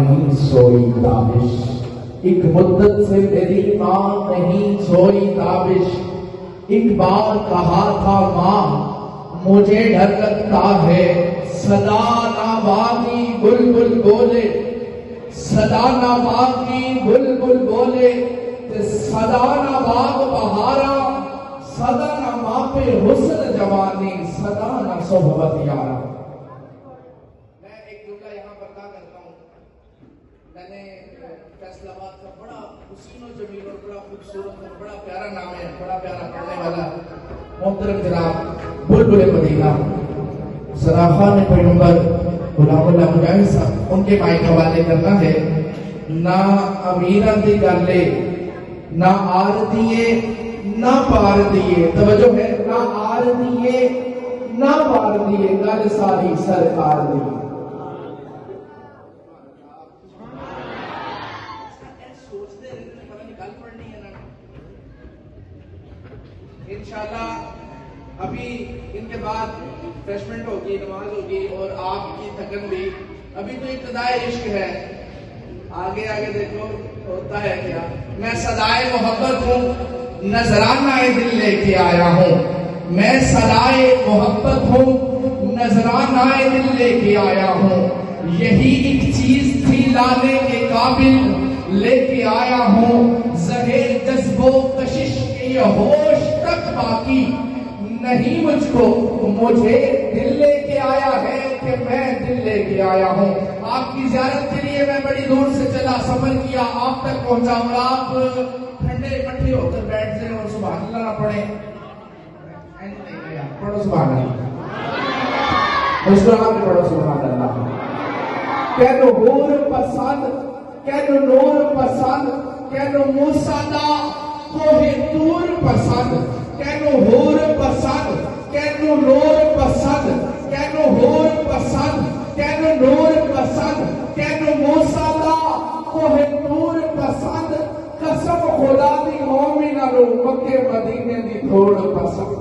نہیں سوئی تابش، ایک مدت سے میری ماں نہیں سوئی تابش، ایک بار کہا تھا ماں مجھے ڈر لگتا ہے، صدا نہ باغی بلبل بولے، صدا نہ باغی بلبل بولے، صدا نہ باغ بہارا، صدا نہ ماپے حسن جوانی، صدا نہ صحبت یارا۔ میں ایک جملہ یہاں پر کہا کرتا ہوں، میں نے فیصل آباد کا بڑا حسین و جمیل اور بڑا خوبصورت اور بڑا پیارا نام ہے، بڑا پیارا پڑھنے والا محترم جناب بلبل مدینہ صرافان پیغمبر غلام اللہ مجاہد صاحب، ان کے مائک حوالے کرنا ہے۔ نہ امیرہ دی گلے نہ آر دیے نہ پار دیے، توجہ ہے، نہ آر دیے نہ پار دیے، گل ساری سرکار دیے۔ انشاءاللہ ابھی ان کے بعد ریفریشمنٹ ہوگی، نماز ہوگی اور آپ کی تھکن بھی، ابھی تو ابتدائے عشق ہے، آگے آگے دیکھو ہوتا ہے کیا۔ میں صدائے محبت ہوں، نذرانہ دل لے کے آیا ہوں، میں صدائے محبت ہوں، نذرانہ دل لے کے آیا ہوں، یہی ایک چیز تھی لانے کے قابل لے کے آیا ہوں، زہر جذب و کشش کے یہ ہوش تک باقی نہیں مجھ کو، مجھے دل لے کے آیا ہے کہ میں دل لے کے آیا ہوں۔ آپ کی زیارت کے لیے میں بڑی دور سے چلا، سفر کیا، آپ تک پہنچا، اور آپ ٹھنڈے مٹھے ہو کر بیٹھ جائیں اور سبحان اللہ نہ پڑھیں، پڑھو سبحان اللہ، مسلمان پڑھو سبحان اللہ۔ کہنو ہور پسند، کہنو نور پسند، کہنو موسیٰ دا کوہ طور پسند، کہنو ہور پسند، کہنو نور پسند، کہنو ہور پسند، کہنو نور پسند، کہنو موسیٰ دا کوہ طور پسند، قسم خدا دی مومنہ رو مکے مدینے دی دھوڑ پسند۔